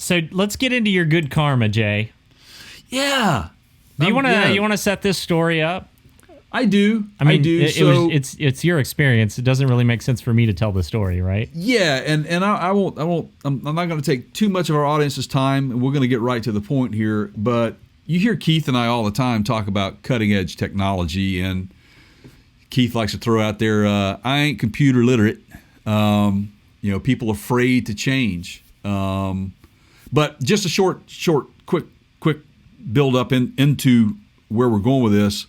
So let's get into your good karma, Jay. Yeah. Do you want to set this story up? I do. I mean, it's your experience. It doesn't really make sense for me to tell the story, right? Yeah, and I won't. I'm not going to take too much of our audience's time, and we're going to get right to the point here. But you hear Keith and I all the time talk about cutting edge technology, and Keith likes to throw out there, "I ain't computer literate." People afraid to change. But just a quick build up into where we're going with this.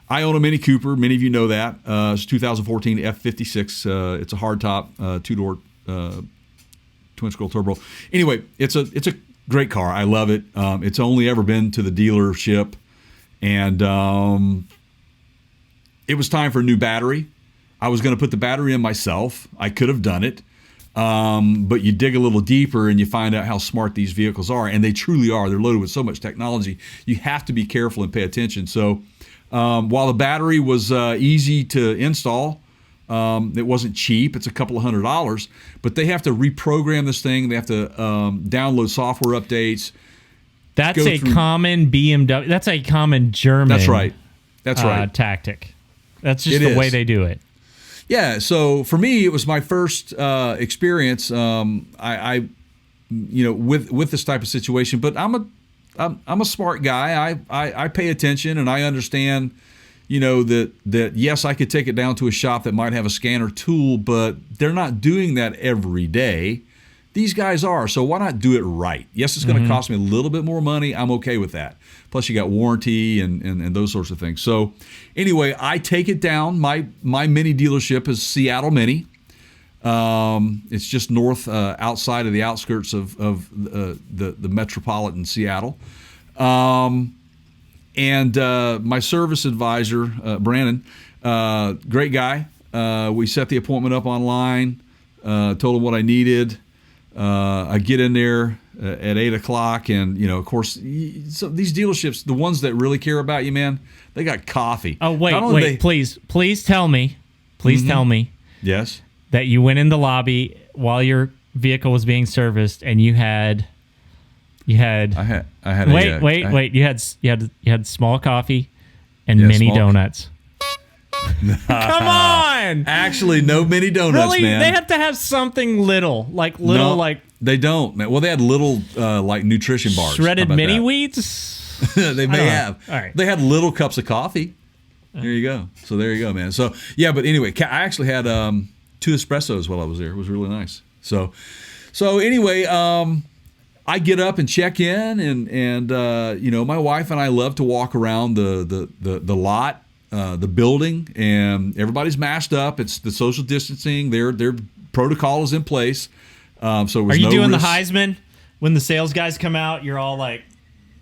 I own a Mini Cooper. Many of you know that. It's 2014 F56. It's a hardtop, two-door, twin-scroll turbo. Anyway, it's a great car. I love it. It's only ever been to the dealership, and it was time for a new battery. I was going to put the battery in myself. I could have done it, but you dig a little deeper and you find out how smart these vehicles are, and they truly are. They're loaded with so much technology. You have to be careful and pay attention. So while the battery was easy to install, it wasn't cheap. It's a couple of $100, but they have to reprogram this thing. They have to download software updates. That's a common BMW. That's a common German. That's right. Tactic. That's just the way they do it. Yeah. So for me, it was my first experience. I with this type of situation, but I'm a smart guy. I pay attention, and I understand, that yes, I could take it down to a shop that might have a scanner tool, but they're not doing that every day. These guys are, so why not do it right? Yes, it's going to cost me a little bit more money. I'm okay with that. Plus, you got warranty and those sorts of things. So anyway, I take it down. My Mini dealership is Seattle Mini. It's just north, outside of the outskirts of the metropolitan Seattle. And my service advisor, Brandon, great guy. We set the appointment up online, told him what I needed. I get in there at 8 o'clock, and of course, so these dealerships, the ones that really care about you, man, they got coffee. Oh wait, please tell me, tell me, yes, that you went in the lobby while your vehicle was being serviced, and you had. You had small coffee and mini donuts. Come on! Actually, no mini donuts, really? Man. They have to have something little. They don't, man. Well, they had little nutrition bars. Shredded mini wheats? They may have. All right. They had little cups of coffee. There you go. So there you go, man. So yeah, but anyway, I actually had 2 espressos while I was there. It was really nice. So anyway, I get up and check in, and my wife and I love to walk around the lot, the building, and everybody's masked up. It's the social distancing. Their protocol is in place. So are you doing the Heisman when the sales guys come out? You're all like,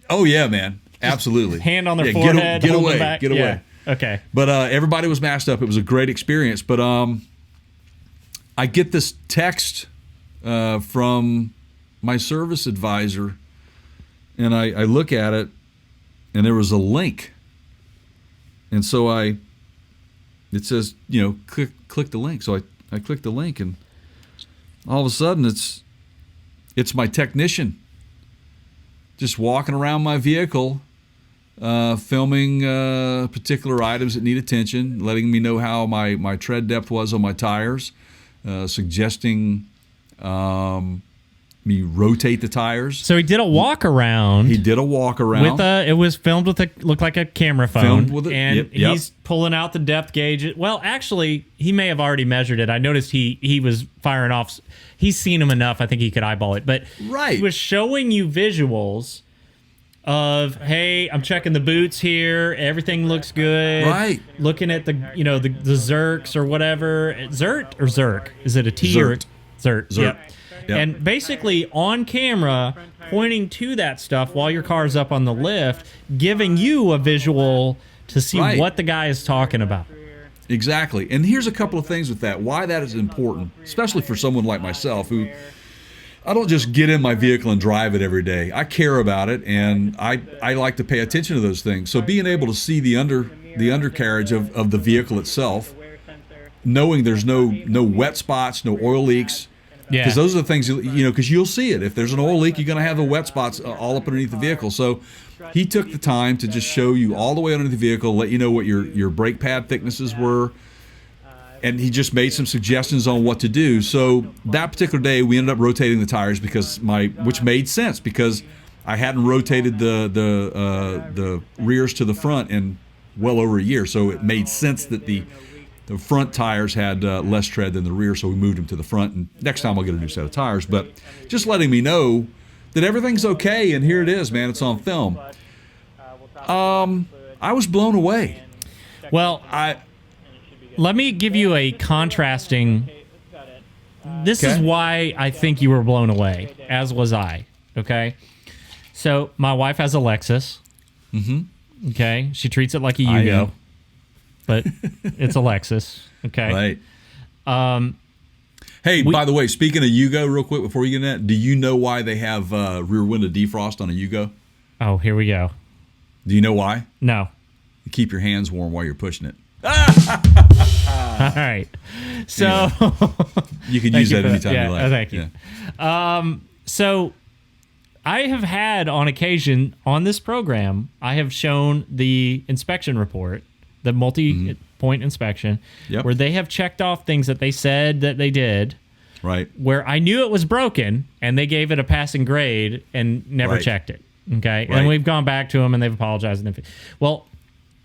oh yeah, man, absolutely. Hand on their forehead, get hold away, them back. get away. Yeah. Okay. But everybody was masked up. It was a great experience. But I get this text from my service advisor, and I look at it, and there was a link. And so it says, click the link. So I click the link, and all of a sudden it's my technician just walking around my vehicle, filming particular items that need attention, letting me know how my tread depth was on my tires, suggesting me rotate the tires. So he did a walk around. It was filmed with looked like a camera phone. Filmed with it. And yep. He's pulling out the depth gauge. Well, actually, he may have already measured it. I noticed he was firing off. He's seen him enough. I think he could eyeball it. But right. He was showing you visuals of, hey, I'm checking the boots here. Everything looks good. Right. Looking at the Zerks or whatever. Zert or Zerk? Is it a T or Zert? Yep. Yep. And basically on camera, pointing to that stuff while your car's up on the lift, giving you a visual to see what the guy is talking about. Exactly. And here's a couple of things with that. Why that is important, especially for someone like myself who I don't just get in my vehicle and drive it every day. I care about it, and I like to pay attention to those things. So being able to see the undercarriage of the vehicle itself, knowing there's no wet spots, no oil leaks, Yeah. Because those are the things, because you'll see it. If there's an oil leak, you're going to have the wet spots all up underneath the vehicle. So he took the time to just show you all the way underneath the vehicle, let you know what your brake pad thicknesses were, and he just made some suggestions on what to do. So that particular day, we ended up rotating the tires which made sense because I hadn't rotated the rears to the front in well over a year. So it made sense that the front tires had less tread than the rear, so we moved them to the front. And next time I'll get a new set of tires. But just letting me know that everything's okay, and here it is, man. It's on film. I was blown away. Well, let me give you a contrasting. This is why I think you were blown away, as was I. Okay, so my wife has a Lexus. Mm-hmm. Okay, she treats it like a Yugo, but it's a Lexus. Okay, right. Hey, by the way, speaking of Yugo, real quick before we get in that, do you know why they have rear window defrost on a Yugo? Oh, here we go. Do you know why? No. You keep your hands warm while you're pushing it. All right. So anyway, you can use that anytime you like. Thank you. Yeah. So I have had on occasion on this program, I have shown the inspection report, the multi-point inspection, where they have checked off things that they said that they did. Right. Where I knew it was broken and they gave it a passing grade and never checked it. Okay. Right. And we've gone back to them and they've apologized. Well,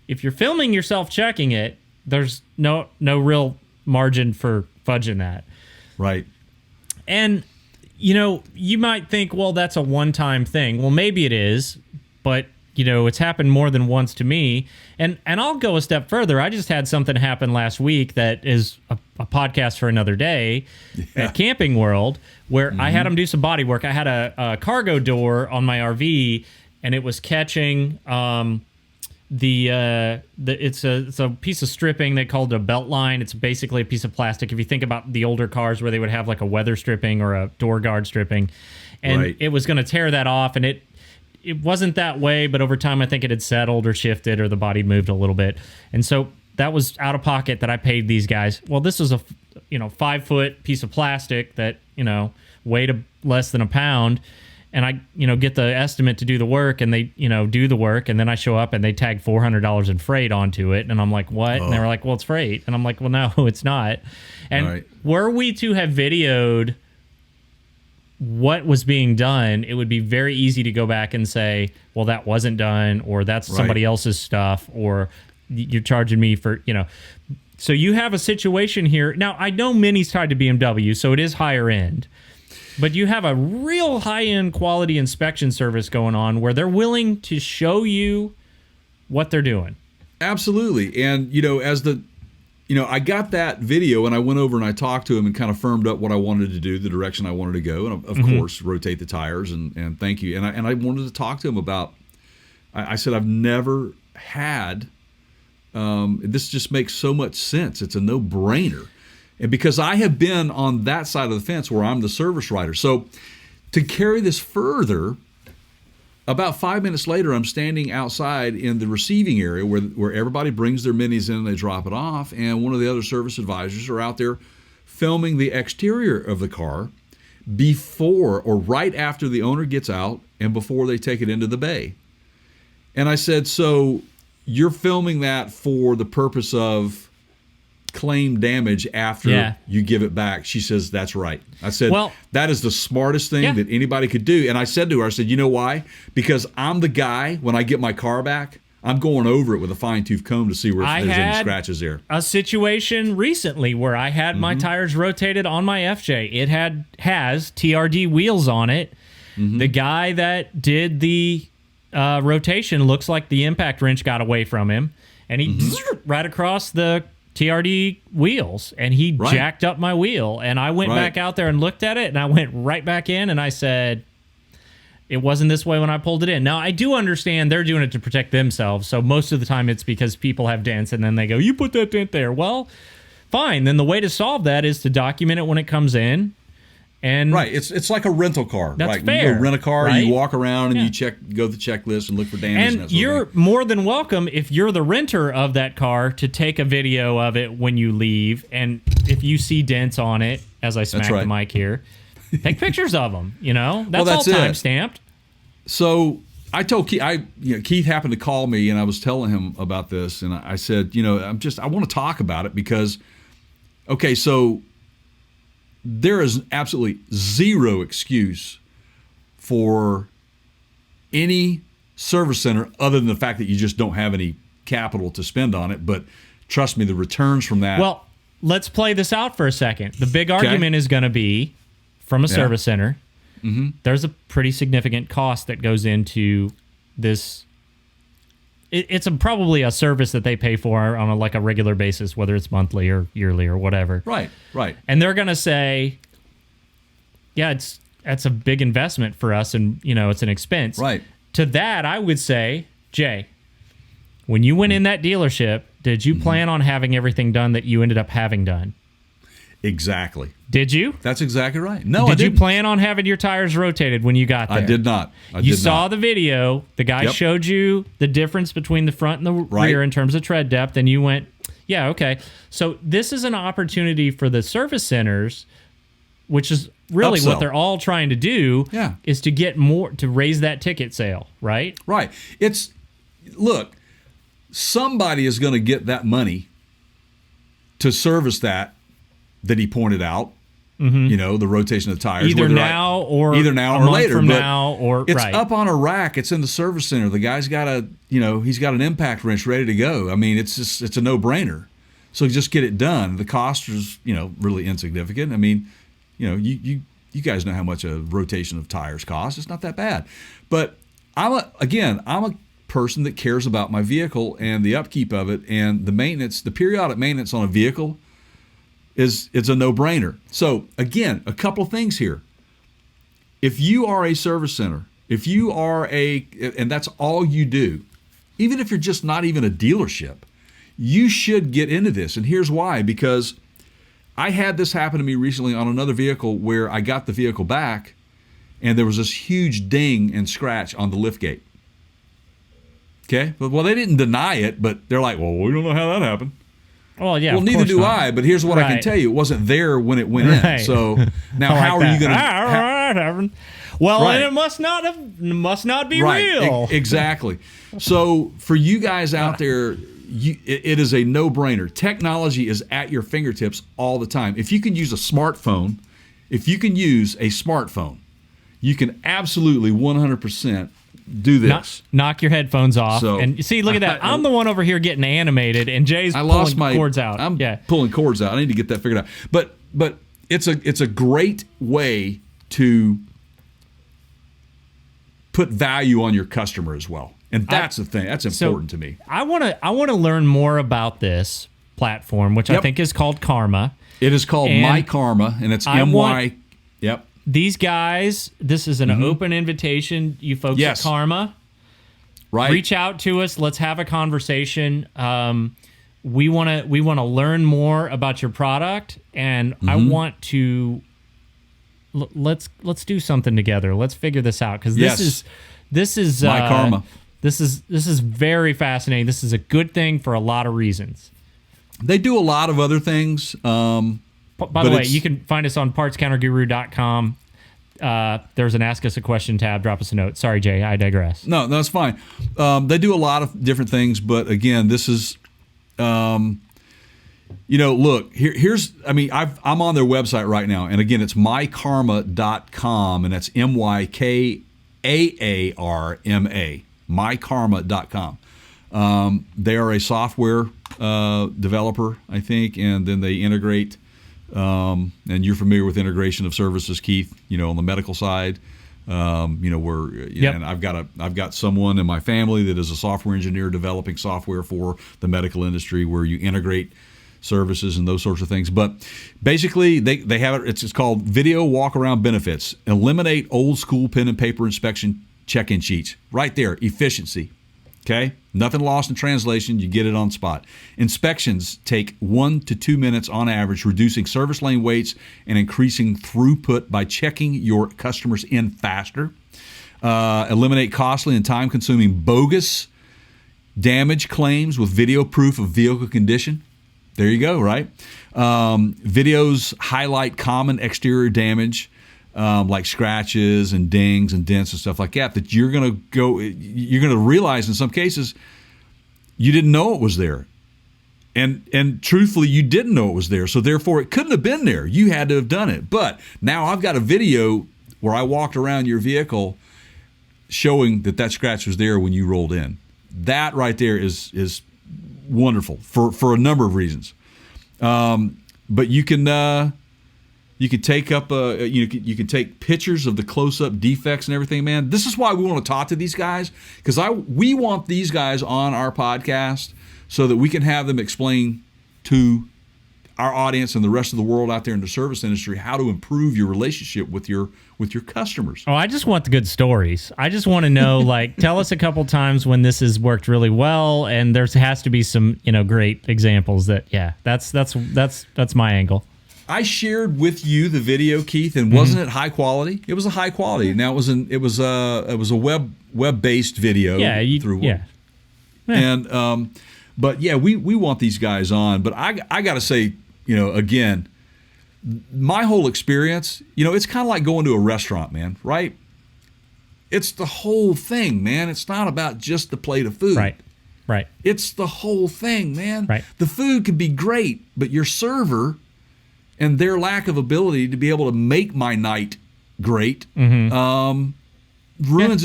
if you're filming yourself checking it, there's no real margin for fudging that. Right. And, you might think, well, that's a one-time thing. Well, maybe it is, but, it's happened more than once to me. And I'll go a step further. I just had something happen last week that is a podcast for another day at Camping World, where I had them do some body work. I had a cargo door on my RV, and it was catching it's a piece of stripping. They called it a belt line. It's basically a piece of plastic. If you think about the older cars where they would have like a weather stripping or a door guard stripping, and it was going to tear that off, and it wasn't that way, but over time I think it had settled or shifted or the body moved a little bit, and so that was out of pocket that I paid these guys. Well, this was a 5-foot piece of plastic that weighed less than a pound. And I, get the estimate to do the work, and they, do the work, and then I show up and they tag $400 in freight onto it, and I'm like, what? And they were like, well, it's freight, and I'm like, well, no, it's not. And were we to have videoed what was being done, it would be very easy to go back and say, well, that wasn't done, or that's somebody else's stuff, or you're charging me for, So you have a situation here. Now, I know Mini's tied to BMW, so it is higher end. But you have a real high-end quality inspection service going on where they're willing to show you what they're doing. Absolutely. And, I got that video and I went over and I talked to him and kind of firmed up what I wanted to do, the direction I wanted to go. And, of course, rotate the tires and thank you. And I wanted to talk to him about, I said, I've never had, this just makes so much sense. It's a no-brainer. And because I have been on that side of the fence where I'm the service writer. So to carry this further, about 5 minutes later, I'm standing outside in the receiving area where everybody brings their minis in and they drop it off. And one of the other service advisors are out there filming the exterior of the car before or right after the owner gets out and before they take it into the bay. And I said, so you're filming that for the purpose of claim damage after you give it back? She says, that's right. I said, well, that is the smartest thing that anybody could do. And I said to her, I said, you know why? Because I'm the guy, when I get my car back, I'm going over it with a fine-tooth comb to see where there's any scratches there. A situation recently where I had my tires rotated on my FJ. It has TRD wheels on it. The guy that did the rotation looks like the impact wrench got away from him, and he right across the TRD wheels, and he jacked up my wheel, and I went back out there and looked at it, and I went right back in, and I said, it wasn't this way when I pulled it in. Now, I do understand they're doing it to protect themselves, so most of the time it's because people have dents, and then they go, you put that dent there. Well, fine. Then the way to solve that is to document it when it comes in. And it's like a rental car. That's fair. You go rent a car, you walk around and you go to the checklist and look for damage. And you're more than welcome, if you're the renter of that car, to take a video of it when you leave. And if if you see dents on it, as I smack the mic here, take pictures of them. That's all time stamped. So I told Keith, Keith happened to call me, and I was telling him about this, and I said, I want to talk about it because, okay, so there is absolutely zero excuse for any service center other than the fact that you just don't have any capital to spend on it. But trust me, the returns from that. Well, let's play this out for a second. The big argument is going to be from a service center. Mm-hmm. There's a pretty significant cost that goes into this. It's probably a service that they pay for on a regular basis, whether it's monthly or yearly or whatever. Right. And they're going to say, yeah, that's a big investment for us, and it's an expense. Right. To that, I would say, Jay, when you went in that dealership, did you plan on having everything done that you ended up having done? Exactly. Did you? That's exactly right. No, I didn't. Did you plan on having your tires rotated when you got there? I did not. You saw the video. The guy showed you the difference between the front and the rear in terms of tread depth, and you went, yeah, okay. So this is an opportunity for the service centers, which is really what they're all trying to do, is to get more, to raise that ticket sale, right? Right. Look, somebody is going to get that money to service that he pointed out, the rotation of the tires. Either now or later. From now or it's up on a rack. It's in the service center. The guy's got he's got an impact wrench ready to go. I mean, it's a no-brainer. So just get it done. The cost is, really insignificant. I mean, you guys know how much a rotation of tires costs. It's not that bad. But I'm a person that cares about my vehicle and the upkeep of it, and the maintenance, the periodic maintenance on a vehicle it's a no-brainer. So again, a couple of things here. If you are a service center, and that's all you do, even if you're just not even a dealership, you should get into this. And here's why, because I had this happen to me recently on another vehicle where I got the vehicle back and there was this huge ding and scratch on the liftgate. Okay? Well, they didn't deny it, but they're like, well, we don't know how that happened. Well, yeah. Well, neither do I, but here's what I can tell you. It wasn't there when it went in. So now how are you going to... Well, and it must not be real. Exactly. So for you guys out there, it is a no-brainer. Technology is at your fingertips all the time. If you can use a smartphone, you can absolutely 100% do this. Knock your headphones off. So, and see, look at that. I'm the one over here getting animated, and Jay's pulling cords out. I'm pulling cords out. I need to get that figured out. But it's a great way to put value on your customer as well. And that's the thing. That's important to me. I want to learn more about this platform, which I think is called Karma. It is called myKaarma, and it's MY. Yep. These guys, this is an open invitation. You folks at Karma, reach out to us. Let's have a conversation. We want to learn more about your product, and I want to let's do something together. Let's figure this out, because this is myKaarma. This is very fascinating. This is a good thing for a lot of reasons. They do a lot of other things. By the way, you can find us on partscounterguru.com. There's an Ask Us a Question tab. Drop us a note. Sorry, Jay, I digress. No, that's fine. They do a lot of different things, but again, this is, look, I'm on their website right now, and again, it's myKaarma.com, and that's myKaarma, myKaarma.com. They are a software developer, I think, and then they integrate. And you're familiar with integration of services, Keith. On the medical side, and I've got someone in my family that is a software engineer developing software for the medical industry, where you integrate services and those sorts of things. But basically, they have it. It's called Video Walkaround Benefits. Eliminate old school pen and paper inspection check-in sheets. Right there, efficiency. Okay? Nothing lost in translation. You get it on spot. Inspections take 1 to 2 minutes on average, reducing service lane waits and increasing throughput by checking your customers in faster. Eliminate costly and time-consuming bogus damage claims with video proof of vehicle condition. There you go, right? Videos highlight common exterior damage, like scratches and dings and dents and stuff like that you're going to realize in some cases you didn't know it was there. And truthfully, you didn't know it was there. So therefore, it couldn't have been there. You had to have done it. But now I've got a video where I walked around your vehicle showing that scratch was there when you rolled in. That right there is wonderful for a number of reasons. But you can take up you can take pictures of the close-up defects and everything, man. This is why we want to talk to these guys, because we want these guys on our podcast so that we can have them explain to our audience and the rest of the world out there in the service industry how to improve your relationship with your customers. Oh, I just want the good stories. I just want to know, like, tell us a couple times when this has worked really well, and there has to be some, great examples that's my angle. I shared with you the video, Keith, and wasn't it high quality? It was a high quality. Now it was a web-based video. Yeah. And but yeah, we want these guys on. But I got to say, again, my whole experience, it's kind of like going to a restaurant, man, right? It's the whole thing, man. It's not about just the plate of food. Right. It's the whole thing, man. Right. The food could be great, but your server and their lack of ability to be able to make my night great ruins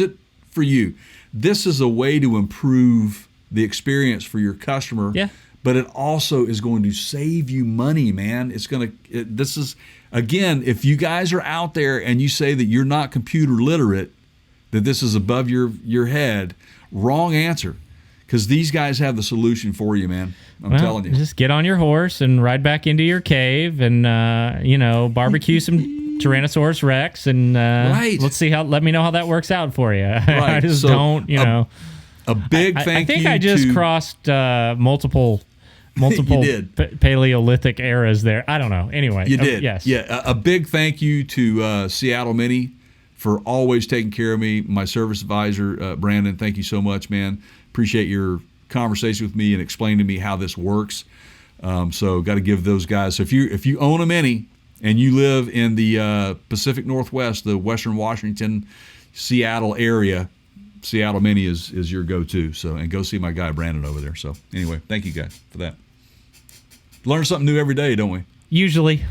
it for you. This is a way to improve the experience for your customer. Yeah. But it also is going to save you money, man. This is, again, if you guys are out there and you say that you're not computer literate, that this is above your head, wrong answer. Because these guys have the solution for you, man. I'm telling you. Just get on your horse and ride back into your cave and, barbecue some Tyrannosaurus Rex and let me know how that works out for you. Right. I just A big thank you. I think I just crossed multiple Paleolithic eras there. I don't know. Anyway, you did. Yes. Yeah. A big thank you to Seattle Mini for always taking care of me. My service advisor, Brandon. Thank you so much, man. Appreciate your conversation with me and explaining to me how this works. So got to give those guys. So if you own a Mini and you live in the Pacific Northwest, the Western Washington, Seattle area, Seattle Mini is your go-to. So, and go see my guy Brandon over there. So anyway, thank you guys for that. Learn something new every day, don't we? Usually.